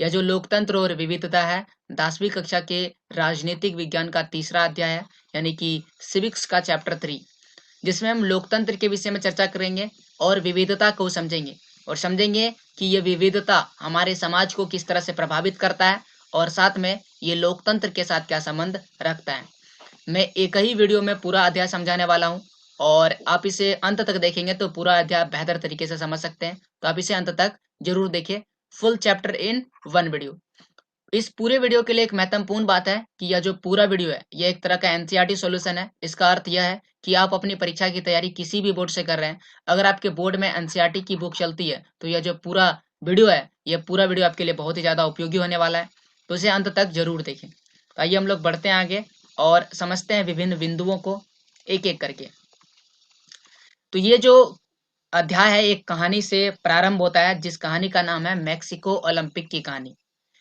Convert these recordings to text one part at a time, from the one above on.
यह जो लोकतंत्र और विविधता है, 10वीं कक्षा के राजनीतिक विज्ञान का तीसरा अध्याय है, यानी कि सिविक्स का चैप्टर 3, जिसमें हम लोकतंत्र के विषय में चर्चा करेंगे और विविधता को समझेंगे और समझेंगे कि ये विविधता हमारे समाज को किस तरह से प्रभावित करता है और साथ में ये लोकतंत्र के साथ क्या संबंध रखता है। मैं एक ही वीडियो में पूरा अध्याय समझाने वाला हूँ और आप इसे अंत तक देखेंगे तो पूरा अध्याय बेहतर तरीके से समझ सकते हैं। तो आप इसे अंत तक जरूर देखिए, full chapter in one video. इस पूरे वीडियो के लिए एक महत्वपूर्ण बात है कि यह जो पूरा वीडियो है यह एक तरह का एनसीईआरटी सॉल्यूशन है। इसका अर्थ यह है कि आप अपनी परीक्षा की तैयारी किसी भी बोर्ड से कर रहे हैं, अगर आपके बोर्ड में एनसीईआरटी की बुक चलती है तो यह जो पूरा वीडियो है, यह पूरा वीडियो आपके लिए बहुत ही ज्यादा उपयोगी होने वाला है। तो इसे अंत तक जरूर देखें। तो आइए हम लोग बढ़ते हैं आगे और समझते हैं विभिन्न बिंदुओं को एक एक करके। तो ये जो अध्याय है एक कहानी से प्रारंभ होता है, जिस कहानी का नाम है मैक्सिको ओलंपिक की कहानी।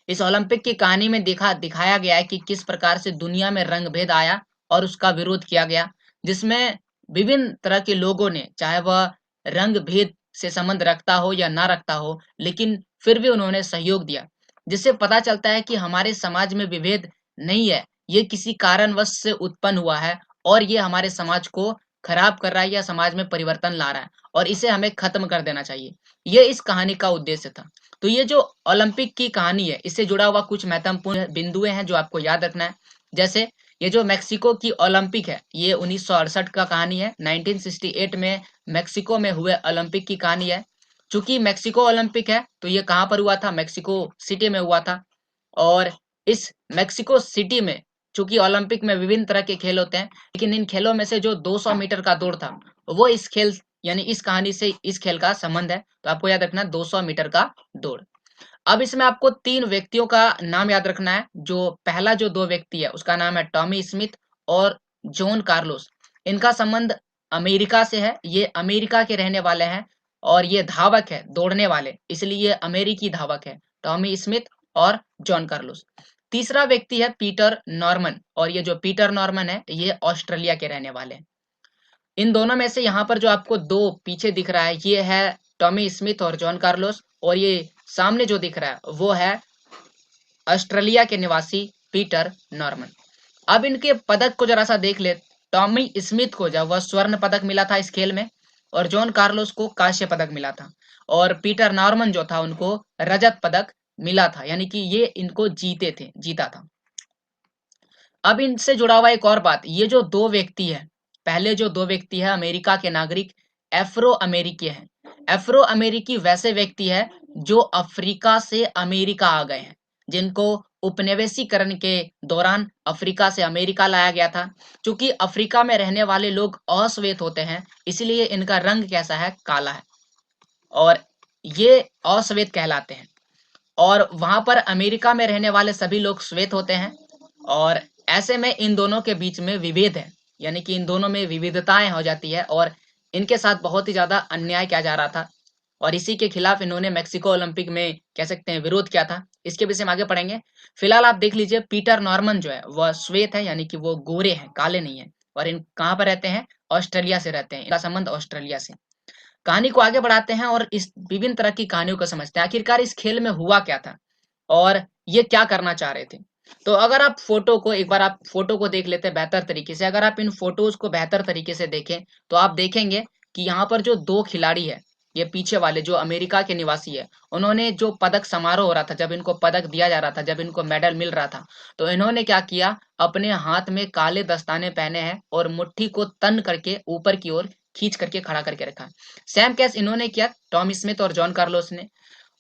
इस ओलंपिक की कहानी में दिखाया गया है कि किस प्रकार से दुनिया में रंग भेद आया और उसका विरोध किया गया, जिसमें विभिन्न तरह के लोगों ने, चाहे वह रंग भेद से संबंध रखता हो या ना रखता हो, लेकिन फिर भी उन्होंने सहयोग दिया। जिससे पता चलता है कि हमारे समाज में विभेद नहीं है, ये किसी कारणवश से उत्पन्न हुआ है और ये हमारे समाज को खराब कर रहा है या समाज में परिवर्तन ला रहा है और इसे हमें खत्म कर देना चाहिए। ये इस कहानी का उद्देश्य था। तो ये जो ओलंपिक की कहानी है, इससे जुड़ा हुआ कुछ महत्वपूर्ण बिंदुएं हैं जो आपको याद रखना है। जैसे ये जो मैक्सिको की ओलंपिक है, ये 1968 का कहानी है। 1968 में मैक्सिको में हुए ओलंपिक की कहानी है। चूंकि मैक्सिको ओलंपिक है तो ये कहाँ पर हुआ था? मैक्सिको सिटी में हुआ था। और इस मैक्सिको सिटी में चूंकि ओलंपिक में विभिन्न तरह के खेल होते हैं, लेकिन इन खेलों में से जो 200 मीटर का दौड़ था, वो इस खेल यानी इस कहानी से इस खेल का संबंध है। तो आपको याद रखना 200 मीटर का दौड़। अब इसमें आपको 3 व्यक्तियों का नाम याद रखना है। जो पहला जो 2 व्यक्ति है उसका नाम है टॉमी स्मिथ और जॉन कार्लोस। इनका संबंध अमेरिका से है, ये अमेरिका के रहने वाले हैं और ये धावक है, दौड़ने वाले, इसलिए ये अमेरिकी धावक है, टॉमी स्मिथ और जॉन कार्लोस। तीसरा व्यक्ति है पीटर नॉर्मन और ये जो पीटर नॉर्मन है ये ऑस्ट्रेलिया के रहने वाले हैं। इन दोनों में से यहाँ पर जो आपको 2 पीछे दिख रहा है ये है टॉमी स्मिथ और जॉन कार्लोस, और ये सामने जो दिख रहा है वो है ऑस्ट्रेलिया के निवासी पीटर नॉर्मन। अब इनके पदक को जरा सा देख ले। टॉमी स्मिथ को जब वह स्वर्ण पदक मिला था इस खेल में और जॉन कार्लोस को कांस्य पदक मिला था, और पीटर नॉर्मन जो था उनको रजत पदक मिला था, यानी कि ये इनको जीता था। अब इनसे जुड़ा हुआ एक और बात, ये जो 2 व्यक्ति है, पहले जो 2 व्यक्ति है अमेरिका के नागरिक एफ्रो अमेरिकी हैं। एफ्रो अमेरिकी वैसे व्यक्ति है जो अफ्रीका से अमेरिका आ गए हैं, जिनको उपनिवेशीकरण के दौरान अफ्रीका से अमेरिका लाया गया था। क्योंकि अफ्रीका में रहने वाले लोग अश्वेत होते हैं, इसलिए इनका रंग कैसा है? काला है और ये अश्वेत कहलाते हैं। और वहां पर अमेरिका में रहने वाले सभी लोग श्वेत होते हैं और ऐसे में इन दोनों के बीच में विभेद है, यानी कि इन दोनों में विविधताएं हो जाती है और इनके साथ बहुत ही ज्यादा अन्याय किया जा रहा था और इसी के खिलाफ इन्होंने मैक्सिको ओलंपिक में कह सकते हैं विरोध किया था। इसके विषय में आगे पढ़ेंगे। फिलहाल आप देख लीजिए पीटर नॉर्मन जो है वह श्वेत है, यानी कि वो गोरे हैं, काले नहीं है। और इन कहाँ पर रहते हैं? ऑस्ट्रेलिया से रहते हैं, इनका संबंध ऑस्ट्रेलिया से। कहानी को आगे बढ़ाते हैं और इस विभिन्न तरह की कहानियों को समझते हैं। आखिरकार इस खेल में हुआ क्या था और ये क्या करना चाह रहे थे। तो अगर आप फोटो को एक बार आप फोटो को देख लेते हैं बेहतर तरीके से, अगर आप इन फोटोज को बेहतर तरीके से देखें तो आप देखेंगे कि यहाँ पर जो 2 खिलाड़ी है, ये पीछे वाले जो अमेरिका के निवासी है, उन्होंने जो पदक समारोह हो रहा था, जब इनको पदक दिया जा रहा था, जब इनको मेडल मिल रहा था, तो इन्होंने क्या किया? अपने हाथ में काले दस्ताने पहने हैं और मुट्ठी को तन करके ऊपर की ओर खींच करके खड़ा करके रखा। सेम केस इन्होंने किया, टॉम स्मिथ और जॉन कार्लोस ने।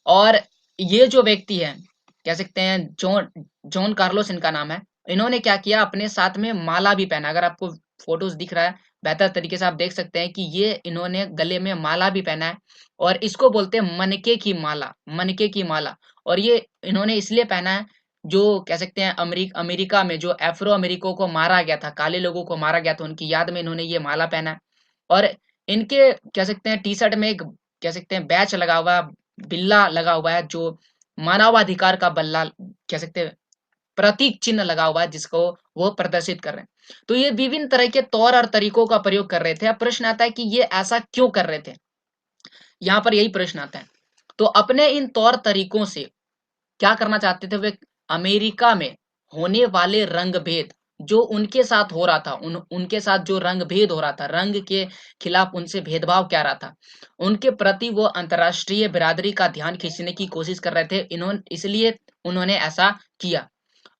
और ये जो व्यक्ति है, कह सकते हैं जॉन जॉन कार्लोस इनका नाम है, इन्होंने क्या किया? अपने साथ में माला भी पहना। अगर आपको फोटोज दिख रहा है बेहतर तरीके से आप देख सकते हैं कि ये इन्होंने गले में माला भी पहना है और इसको बोलते हैं मनके की माला, मनके की माला। और ये इन्होंने इसलिए पहना है, जो कह सकते हैं अमेरिका में जो अफ्रो अमेरिको को मारा गया था, काले लोगों को मारा गया था, उनकी याद में इन्होंने ये माला पहना है। और इनके कह सकते हैं टी शर्ट में एक कह सकते हैं बैच लगा हुआ, बिल्ला लगा हुआ है, जो मानवाधिकार का बल्ला कह सकते हैं प्रतीक चिन्ह लगा हुआ है, जिसको वो प्रदर्शित कर रहे हैं। तो ये विभिन्न तरह के तौर और तरीकों का प्रयोग कर रहे थे। अब प्रश्न आता है कि ये ऐसा क्यों कर रहे थे? यहाँ पर यही प्रश्न आता है। तो अपने इन तौर तरीकों से क्या करना चाहते थे वे? अमेरिका में होने वाले रंग भेद जो उनके साथ हो रहा था, उनके साथ जो रंग भेद हो रहा था, रंग के खिलाफ उनसे भेदभाव क्या रहा था, उनके प्रति वो अंतर्राष्ट्रीय बिरादरी का ध्यान खींचने की कोशिश कर रहे थे। इसलिए उन्होंने ऐसा किया।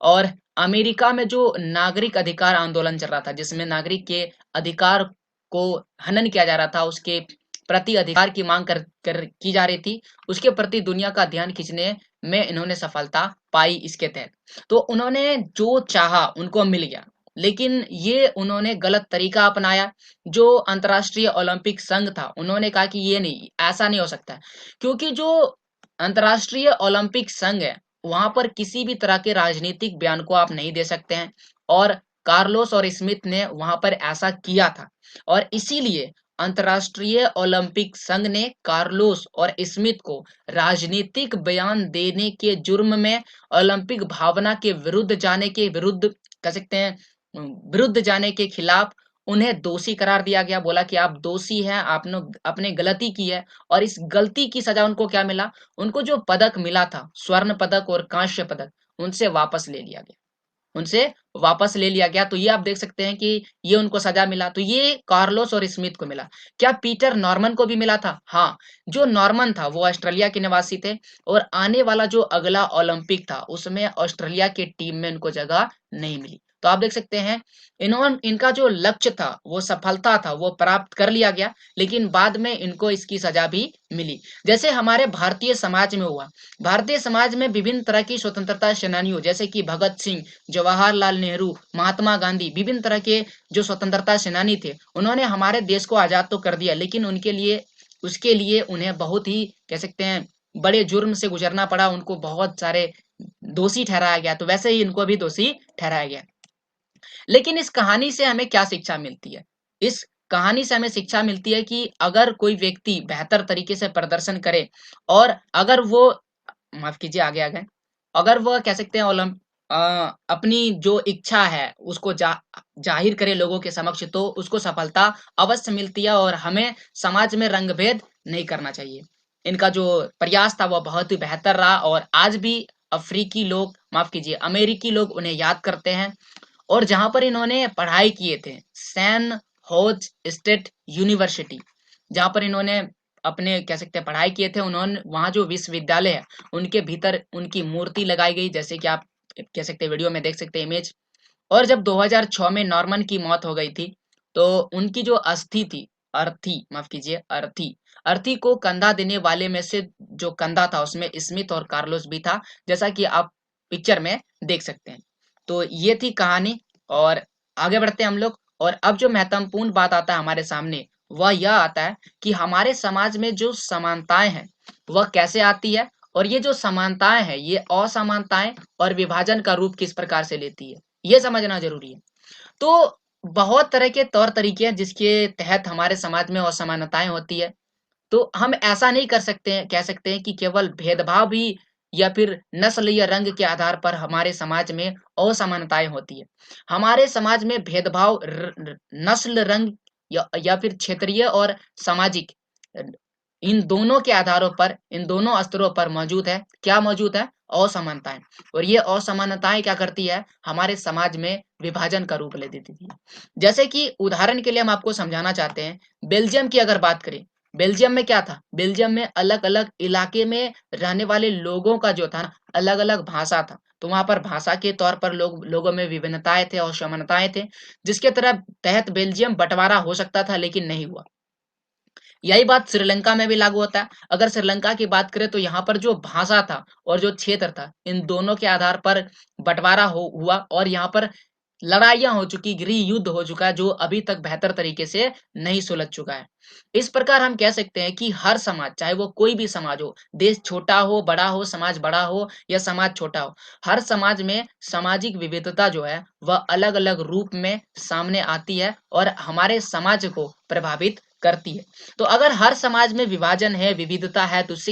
और अमेरिका में जो नागरिक अधिकार आंदोलन चल रहा था, जिसमें नागरिक के अधिकार को हनन किया जा रहा था, उसके प्रति अधिकार की मांग कर की जा रही थी, उसके प्रति दुनिया का ध्यान खींचने में इन्होंने सफलता पाई इसके तहत। तो उन्होंने जो चाहा उनको मिल गया, लेकिन ये उन्होंने गलत तरीका अपनाया। जो अंतर्राष्ट्रीय ओलंपिक संघ था, उन्होंने कहा कि ये नहीं, ऐसा नहीं हो सकता है, क्योंकि जो अंतर्राष्ट्रीय ओलंपिक संघ है, वहां पर किसी भी तरह के राजनीतिक बयान को आप नहीं दे सकते हैं। और कार्लोस और स्मिथ ने वहां पर ऐसा किया था, और इसीलिए अंतर्राष्ट्रीय ओलंपिक संघ ने कार्लोस और स्मिथ को राजनीतिक बयान देने के जुर्म में, ओलंपिक भावना के विरुद्ध जाने के विरुद्ध, कह सकते हैं विरुद्ध जाने के खिलाफ उन्हें दोषी करार दिया गया। बोला कि आप दोषी हैं, आपने गलती की है। और इस गलती की सजा उनको क्या मिला? उनको जो पदक मिला था, स्वर्ण पदक और कांस्य पदक, उनसे वापस ले लिया गया, उनसे वापस ले लिया गया। तो ये आप देख सकते हैं कि ये उनको सजा मिला। तो ये कार्लोस और स्मिथ को मिला। क्या पीटर नॉर्मन को भी मिला था? हाँ, जो नॉर्मन था वो ऑस्ट्रेलिया के निवासी थे, और आने वाला जो अगला ओलंपिक था उसमें ऑस्ट्रेलिया की टीम में उनको जगह नहीं मिली। तो आप देख सकते हैं, इनका जो लक्ष्य था, वो सफलता था, वो प्राप्त कर लिया गया, लेकिन बाद में इनको इसकी सजा भी मिली। जैसे हमारे भारतीय समाज में हुआ। भारतीय समाज में विभिन्न तरह की स्वतंत्रता सेनानियों, जैसे कि भगत सिंह, जवाहरलाल नेहरू, महात्मा गांधी, विभिन्न तरह के जो स्वतंत्रता सेनानी थे, उन्होंने हमारे देश को आजाद तो कर दिया, लेकिन उसके लिए उन्हें बहुत ही, कह सकते हैं, बड़े जुर्म से गुजरना पड़ा। उनको बहुत सारे दोषी ठहराया गया, तो वैसे ही इनको भी दोषी ठहराया गया। लेकिन इस कहानी से हमें क्या शिक्षा मिलती है? इस कहानी से हमें शिक्षा मिलती है कि अगर कोई व्यक्ति बेहतर तरीके से प्रदर्शन करे, और अगर वो, माफ कीजिए, आगे आ गए, अगर वह, कह सकते हैं, अपनी जो इच्छा है उसको जाहिर करे लोगों के समक्ष, तो उसको सफलता अवश्य मिलती है। और हमें समाज में रंगभेद नहीं करना चाहिए। इनका जो प्रयास था वह बहुत ही बेहतर रहा, और आज भी अफ्रीकी लोग, माफ कीजिए, अमेरिकी लोग उन्हें याद करते हैं। और जहां पर इन्होंने पढ़ाई किए थे, सैन होज स्टेट यूनिवर्सिटी, जहां पर इन्होंने अपने, कह सकते हैं, पढ़ाई किए थे, उन्होंने वहां जो विश्वविद्यालय है, उनके भीतर उनकी मूर्ति लगाई गई, जैसे कि आप कह सकते हैं, वीडियो में देख सकते हैं इमेज। और जब 2006 में नॉर्मन की मौत हो गई थी, तो उनकी जो अस्थि थी, अर्थी, माफ कीजिए, अर्थी, अर्थी को कंधा देने वाले में से जो कंधा था, उसमें स्मिथ और कार्लोस भी था, जैसा कि आप पिक्चर में देख सकते हैं। तो ये थी कहानी, और आगे बढ़ते हैं हम लोग। और अब जो महत्वपूर्ण बात आता है हमारे सामने, वह यह आता है कि हमारे समाज में जो समानताएं हैं, वह कैसे आती है, और ये जो समानताएं हैं, ये असमानताएं और विभाजन का रूप किस प्रकार से लेती है, ये समझना जरूरी है। तो बहुत तरह के तौर तरीके हैं जिसके तहत हमारे समाज में असमानताएं होती है। तो हम ऐसा नहीं कर सकते हैं, कह सकते हैं कि केवल भेदभाव ही, या फिर नस्ल या रंग के आधार पर हमारे समाज में असमानताएं होती है। हमारे समाज में भेदभाव नस्ल, रंग, या फिर क्षेत्रीय और सामाजिक, इन दोनों के आधारों पर, इन दोनों स्तरों पर मौजूद है। क्या मौजूद है? असमानताएं। और ये असमानताएं क्या करती है? हमारे समाज में विभाजन का रूप ले देती थी। जैसे कि उदाहरण के लिए हम आपको समझाना चाहते हैं, बेल्जियम की अगर बात करें, बेल्जियम में क्या था? बेल्जियम में अलग अलग इलाके में रहने वाले लोगों का जो था, अलग अलग भाषा था। तो वहां पर भाषा के तौर पर लोगों में विभिन्नताएं थे और समानताएं थे, जिसके तरह तहत बेल्जियम बंटवारा हो सकता था, लेकिन नहीं हुआ। यही बात श्रीलंका में भी लागू होता है। अगर श्रीलंका की बात करें, तो यहाँ पर जो भाषा था और जो क्षेत्र था, इन दोनों के आधार पर बंटवारा हुआ, और यहाँ पर लड़ाइयाँ हो चुकी, गृह युद्ध हो चुका है, जो अभी तक बेहतर तरीके से नहीं सुलझ चुका है। इस प्रकार हम कह सकते हैं कि हर समाज, चाहे वो कोई भी समाज हो, देश छोटा हो, बड़ा हो, समाज बड़ा हो या समाज छोटा हो, हर समाज में सामाजिक विविधता जो है, वह अलग-अलग रूप में सामने आती है और हमारे समाज को प्रभावित करती है। तो अगर हर समाज में विभाजन है, विविधता है, तो उससे